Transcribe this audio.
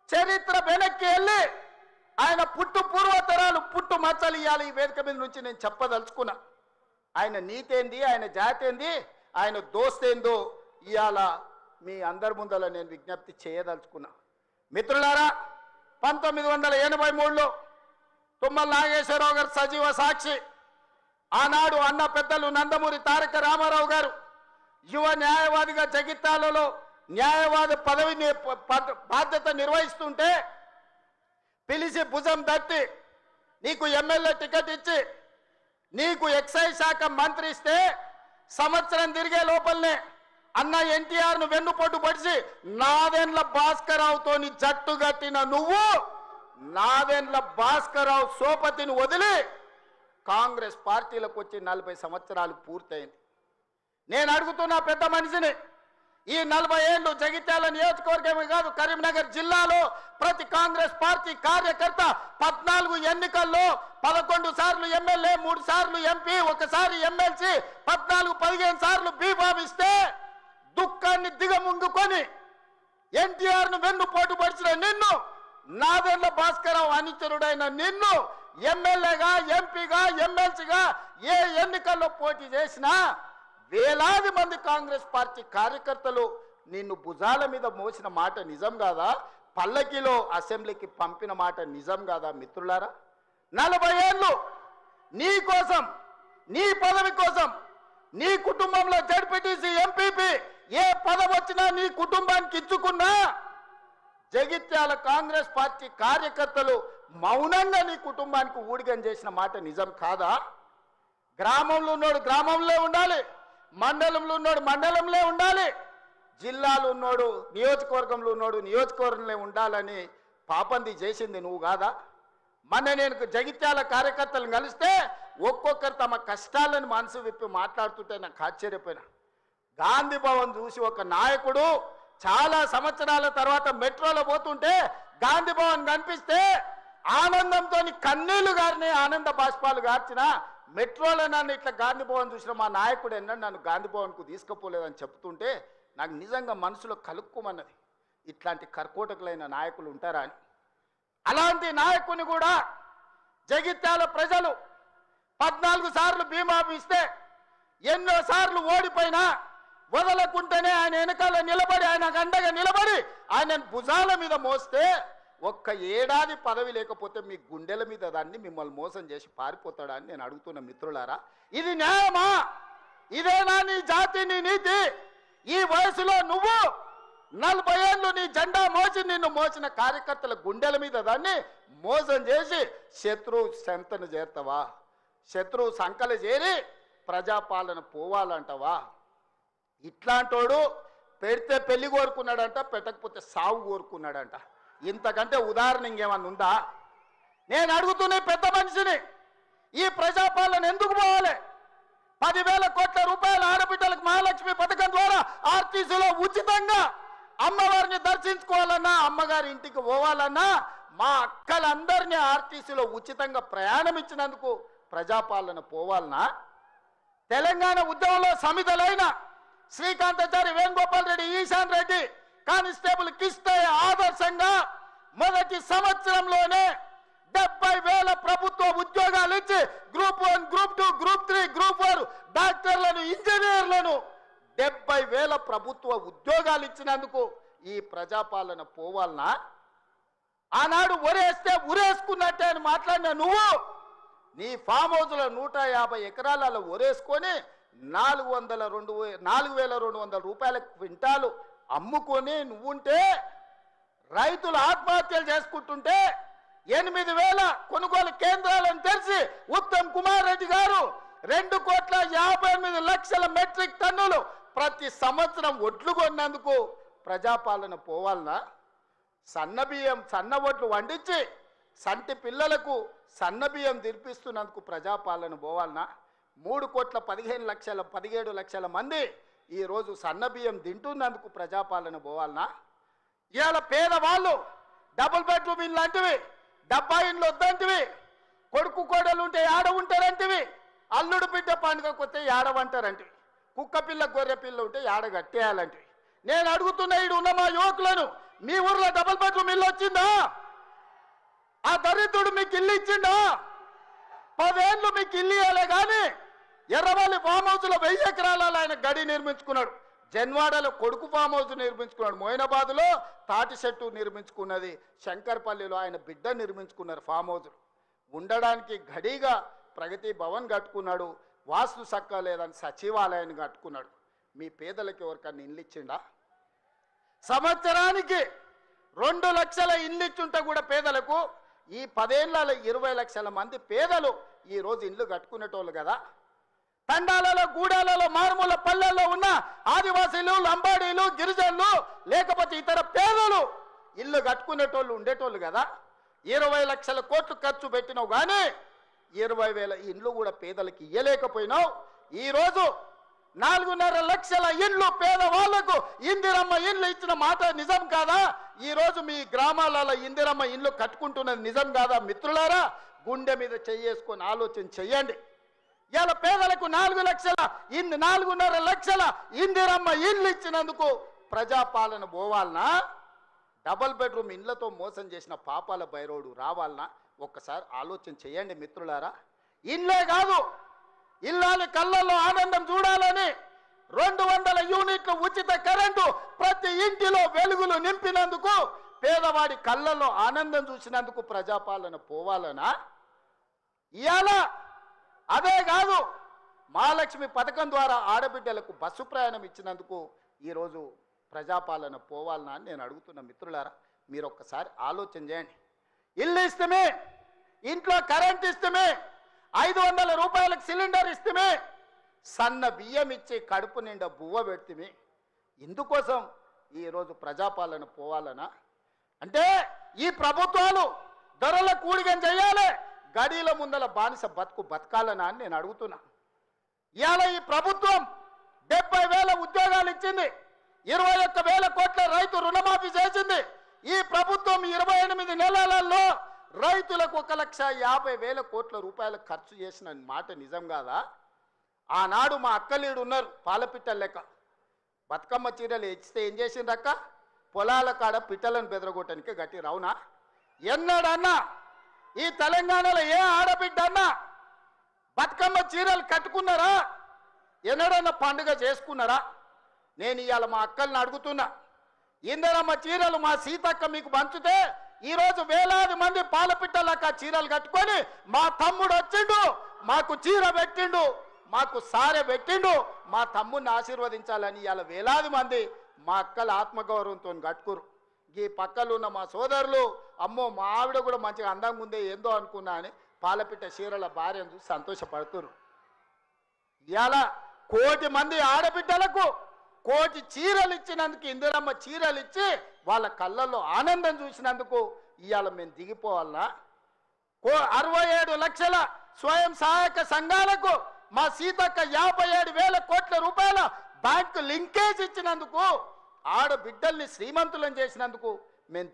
చరిత్ర వెనక్కి వెళ్ళి ఆయన పుట్టు పూర్వతరాలు పుట్టు మచ్చలు ఇవ్వాలి. ఈ వేదిక మీద నుంచి నేను చెప్పదలుచుకున్నా. ఆయన నీతేంది, ఆయన జాతేంది, ఆయన దోస్తేందో ఇవాళ మీ అందరి ముందర నేను విజ్ఞప్తి చేయదలుచుకున్నా. మిత్రులారా, 1983లో తుమ్మల నాగేశ్వరరావు గారు సజీవ సాక్షి. ఆనాడు అన్న పెద్దలు నందమూరి తారక రామారావు గారు యువ న్యాయవాదిగా జగిత్యాలలో న్యాయవాద పదవిని బాధ్యత నిర్వహిస్తుంటే పిలిచి భుజం తట్టి నీకు ఎమ్మెల్యే టికెట్ ఇచ్చి నీకు ఎక్సైజ్ శాఖ మంత్రి ఇస్తే సంవత్సరం తిరిగే లోపలనే అన్న ఎన్టీఆర్ను వెన్నుపోటు పడిచి నాదెండ్ల భాస్కరరావుతోని జట్టు కట్టిన నువ్వు నాదెండ్ల భాస్కరరావు సోపతిని వదిలి కాంగ్రెస్ పార్టీలకు వచ్చి 40 సంవత్సరాలు పూర్తయింది. నేను అడుగుతున్నా పెద్ద మనిషిని, ఈ 40 ఏళ్ళు జగిత్యాల నియోజకవర్గమే కాదు కరీంనగర్ జిల్లాలో ప్రతి కాంగ్రెస్ పార్టీ కార్యకర్త 14 ఎన్నికల్లో 11 సార్లు ఎమ్మెల్యే, 3 సార్లు ఎంపీ, 1 సారి ఎమ్మెల్సీ, 14-15 సార్లు బీఫామ్ ఇస్తే దుఃఖాన్ని దిగముంగుకొని ఎన్టీఆర్ను వెన్నుపోటు పడిచిన నిన్ను, నాదెండ్ల భాస్కరరావు అనుచరుడైన నిన్ను ఎమ్మెల్యేగా, ఎంపీగా, ఎమ్మెల్సీగా ఏ ఎన్నికల్లో పోటీ చేసినా వేలాది మంది కాంగ్రెస్ పార్టీ కార్యకర్తలు నిన్ను భుజాల మీద మోసిన మాట నిజం కాదా? పల్లకిలో అసెంబ్లీకి పంపిన మాట నిజం కాదా? మిత్రులారా, 40 ఏళ్ళు నీ కోసం, నీ పదవి కోసం, నీ కుటుంబంలో జడ్పీటీసీ, ఎంపీపీ ఏ పదవి వచ్చినా నీ కుటుంబానికి ఇచ్చుకున్నా జగిత్యాల కాంగ్రెస్ పార్టీ కార్యకర్తలు మౌనంగా నీ కుటుంబానికి ఊడిగం చేసిన మాట నిజం కాదా? గ్రామంలో ఉన్నోడు గ్రామంలో ఉండాలి, మండలంలో ఉన్నోడు మండలంలో ఉండాలి, జిల్లాలో ఉన్నోడు నియోజకవర్గంలో ఉన్నోడు నియోజకవర్గంలో ఉండాలని పాపంది చేసింది నువ్వు కాదా? మొన్న నేను జగిత్యాల కార్యకర్తలను కలిస్తే ఒక్కొక్కరు తమ కష్టాలను మనసు విప్పి మాట్లాడుతుంటే నాకు ఆశ్చర్యపోయినా. గాంధీ భవన్ చూసి ఒక నాయకుడు చాలా సంవత్సరాల తర్వాత మెట్రోలో పోతుంటే గాంధీ భవన్ కనిపిస్తే ఆనందంతో కన్నీళ్లు గారిని ఆనంద బాష్పాలు గార్చిన మెట్రోలో నన్ను ఇట్లా గాంధీ భవన్ చూసిన మా నాయకుడు ఎన్నో నన్ను గాంధీ భవన్కు తీసుకుపోలేదని చెప్తుంటే నాకు నిజంగా మనసులో కలుక్కుమన్నది. ఇట్లాంటి కర్కోటకులైన నాయకులు ఉంటారా అని. అలాంటి నాయకుని కూడా జగిత్యాల ప్రజలు 14 సార్లు బీమా ఇస్తే ఎన్నో సార్లు ఓడిపోయినా వదలకుంటేనే ఆయన వెనకాల నిలబడి, ఆయన అండగా నిలబడి ఆయన భుజాల మీద మోస్తే ఒక్క ఏడాది పదవి లేకపోతే మీ గుండెల మీద దాన్ని మిమ్మల్ని మోసం చేసి పారిపోతాడా అని నేను అడుగుతున్న మిత్రులారా. ఇది న్యాయమా? ఇదేనా నీ జాతి, నీ నీతి? ఈ వయసులో నువ్వు 40 ఏళ్ళు నీ జెండా మోసి నిన్ను మోసిన కార్యకర్తల గుండెల మీద దాన్ని మోసం చేసి శత్రువు సంతను చేరుతావా? శత్రువు సంకలు చేరి ప్రజాపాలన పోవాలంటవా? ఇట్లాంటోడు పెడితే పెళ్లి కోరుకున్నాడంట, పెట్టకపోతే సాగు కోరుకున్నాడంట. ఇంతకంటే ఉదాహరణ ఇంకేమన్నా ఉందా? నేను అడుగుతున్న పెద్ద మనిషిని, ఈ ప్రజాపాలన ఎందుకు పోవాలి? 10,000 కోట్ల రూపాయల ఆడబిడ్డలకు మహాలక్ష్మి పథకం ద్వారా ఆర్టీసీలో ఉచితంగా అమ్మవారిని దర్శించుకోవాలన్నా, అమ్మగారి ఇంటికి పోవాలన్నా మా అక్కలందరినీ ఆర్టీసీలో ఉచితంగా ప్రయాణం ఇచ్చినందుకు ప్రజాపాలన పోవాలనా? తెలంగాణ ఉద్యమంలో సమిధలైన శ్రీకాంతాచారి, వేణుగోపాల్ రెడ్డి, ఈశాన్ రెడ్డి కానిస్టేబుల్ కిష్టయ్య ఆదర్శంగా మొదటి సంవత్సరంలోనే 70,000 ప్రభుత్వ ఉద్యోగాలు ఇచ్చి గ్రూప్ 1, గ్రూప్ 2, గ్రూప్ 3, గ్రూప్ 4 డాక్టర్లను, ఇంజనీర్లను 70,000 ప్రభుత్వ ఉద్యోగాలు ఇచ్చినందుకు ఈ ప్రజాపాలన పోవాలనా? ఆనాడు ఒరేస్తే ఉరేసుకున్నట్టే అని మాట్లాడిన నువ్వు నీ ఫామ్ హౌస్లో 150 ఎకరాలలో ఒరేసుకొని 4,200 రూపాయల క్వింటాలు అమ్ముకొని నువ్వుంటే రైతులు ఆత్మహత్యలు చేసుకుంటుంటే 8,000 కొనుగోలు కేంద్రాలను తెరిచి ఉత్తమ్ కుమార్ రెడ్డి గారు 2,58,00,000 మెట్రిక్ టన్నులు ప్రతి సంవత్సరం ఒడ్లు కొన్నందుకు ప్రజాపాలన పోవాలనా? సన్నబియ్యం, సన్న ఒడ్లు వండించి సంటి పిల్లలకు సన్నబియ్యం తినిపిస్తున్నందుకు ప్రజాపాలన పోవాలనా? 3,15,00,000 17 మంది ఈరోజు సన్నబియ్యం తింటున్నందుకు ప్రజాపాలన పోవాలనా? ఇవాళ పేదవాళ్ళు డబుల్ బెడ్రూమ్ ఇల్లు అంటివి, డబ్బా ఇండ్లు వద్దంటివి, కొడుకు కోడలు ఉంటే ఏడ ఉంటారంటివి, అల్లుడు బిడ్డ పండుగ కొత్త ఏడవంటారంటివి, కుక్క పిల్ల గొర్రె పిల్ల ఉంటే ఏడ కట్టేయాలంటివి. నేను అడుగుతున్న ఈడు ఉన్న మా యువకులను, మీ ఊర్లో డబుల్ బెడ్రూమ్ ఇల్లు వచ్చిందా? ఆ దరిద్రుడు మీకు ఇల్లు ఇచ్చిండా? 10 ఏళ్ళు మీకు ఇల్లు ఇవ్వలే కానీ ఎర్రవల్లి ఫామ్ హౌస్ లో 1000 ఎకరాలలో ఆయన గడి నిర్మించుకున్నాడు. జన్వాడలో కొడుకు ఫామ్ హౌస్ నిర్మించుకున్నాడు. మోయినాబాద్లో తాటి చెట్టు నిర్మించుకున్నది. శంకర్పల్లిలో ఆయన బిడ్డ నిర్మించుకున్నారు ఫామ్ హౌస్. ఉండడానికి గడిగా ప్రగతి భవన్ కట్టుకున్నాడు. వాస్తు సక్క లేదని సచివాలయాన్ని కట్టుకున్నాడు. మీ పేదలకు ఎవరికన్నా ఇల్లు ఇచ్చిండా? సంవత్సరానికి 2 లక్షల ఇల్లు ఇచ్చుంటే కూడా పేదలకు ఈ 10 ఏళ్లలో 20 లక్షల మంది పేదలు ఈరోజు ఇల్లు కట్టుకునేటోళ్ళు కదా. తండాలలో, గూడాలలో, మారుమూల పల్లెల్లో ఉన్న ఆదివాసీలు, లంబాడీలు, గిరిజనులు లేకపోతే ఇతర పేదలు ఇల్లు కట్టుకునేటోళ్ళు ఉండేటోళ్ళు కదా. 20 లక్షల కోట్లు ఖర్చు పెట్టినావు కానీ 20,000 ఇండ్లు కూడా పేదలకు ఇయ్యలేకపోయినావు. ఈరోజు 4.5 లక్షల ఇండ్లు పేదవాళ్లకు ఇందిరమ్మ ఇండ్లు ఇచ్చిన మాట నిజం కాదా? ఈరోజు మీ గ్రామాలలో ఇందిరమ్మ ఇండ్లు కట్టుకుంటున్నది నిజం కాదా? మిత్రులారా, గుండె మీద చేసుకొని ఆలోచన చెయ్యండి. ఇలా పేదలకు 4.5 లక్షల ఇందిరమ్మ ఇండ్లు ఇచ్చినందుకు ప్రజాపాలన పోవాలనా? డబుల్ బెడ్రూమ్ ఇండ్లతో మోసం చేసిన పాపాల బైరోడు రావాలనా? ఒక్కసారి ఆలోచన చేయండి మిత్రులారా. ఇల్లే కాదు, ఇల్లాలి కళ్ళల్లో ఆనందం చూడాలని 200 యూనిట్లు ఉచిత కరెంటు ప్రతి ఇంటిలో వెలుగులు నింపినందుకు, పేదవాడి కళ్ళల్లో ఆనందం చూసినందుకు ప్రజాపాలన పోవాలనా? ఇవాళ అదే కాదు, మహాలక్ష్మి పథకం ద్వారా ఆడబిడ్డలకు బస్సు ప్రయాణం ఇచ్చినందుకు ఈరోజు ప్రజాపాలన పోవాలనా అని నేను అడుగుతున్న మిత్రులారా. మీరు ఒక్కసారి ఆలోచన చేయండి. ఇల్లు ఇస్తమే, ఇంట్లో కరెంట్ ఇస్తమే, 500 రూపాయలకు సిలిండర్ ఇస్తమే, సన్న బియ్యం ఇచ్చి కడుపు నిండా బువ్వ పెడితే ఇందుకోసం ఈరోజు ప్రజాపాలన పోవాలనా? అంటే ఈ ప్రభుత్వాలు ధరల కూడిగం చేయాలి, గడీల ముందల బానిస బతుకు బతకాలనా అని నేను అడుగుతున్నా. ఇవాళ ఈ ప్రభుత్వం 70,000 ఉద్యోగాలు ఇచ్చింది, 21,000 కోట్ల రైతు రుణమాఫీ చేసింది. ఈ ప్రభుత్వం 28 నెలలలో రైతులకు 1,50,000 కోట్ల రూపాయలు ఖర్చు చేసిన మాట నిజం కాదా? ఆనాడు మా అక్కలీడు ఉన్నారు, పాలపిట్టల లెక్క బతుకమ్మ చీరలు ఇచ్చితే ఏం చేసిండ్రక్క? పొలాల కాడ పిట్టలను బెదరగొట్టడానికి గట్టి రావునా? ఎన్నడన్నా ఈ తెలంగాణలో ఏ ఆడబిడ్డ అన్నా బతుకమ్మ చీరలు కట్టుకున్నారా? ఎన్నడన్నా పండుగ చేసుకున్నారా? నేను ఇవాళ మా అక్కల్ని అడుగుతున్నా, ఇందరమ్మ చీరలు మా సీతక్క మీకు పంచుతే ఈరోజు వేలాది మంది పాలపిట్టలక్క చీరలు కట్టుకొని మా తమ్ముడు వచ్చిండు, మాకు చీర పెట్టిండు, మాకు సారె పెట్టిండు, మా తమ్ముడిని ఆశీర్వదించాలని ఇవాళ వేలాది మంది మా అక్కల ఆత్మగౌరవంతో కట్టుకురు. ఈ పక్కలు ఉన్న మా సోదరులు, అమ్మో మా ఆవిడ కూడా మంచిగా అందంగా ఉందే ఏందో అనుకున్నా అని పాలపిట్ట చీరల భార్యను చూసి సంతోషపడుతురు. ఇవాళ 1 కోటి మంది ఆడబిడ్డలకు 1 కోటి చీరలు ఇచ్చినందుకు, ఇందిరమ్మ చీరలు ఇచ్చి వాళ్ళ కళ్ళల్లో ఆనందం చూసినందుకు ఇవాళ మేము దిగిపోవాలనా? 67 లక్షల స్వయం సహాయక సంఘాలకు మా సీతక్క 57,000 కోట్ల రూపాయల బ్యాంకు లింకేజ్ ఇచ్చినందుకు, ఆడబిడ్డల్ని శ్రీమంతులను చేసినందుకు మేము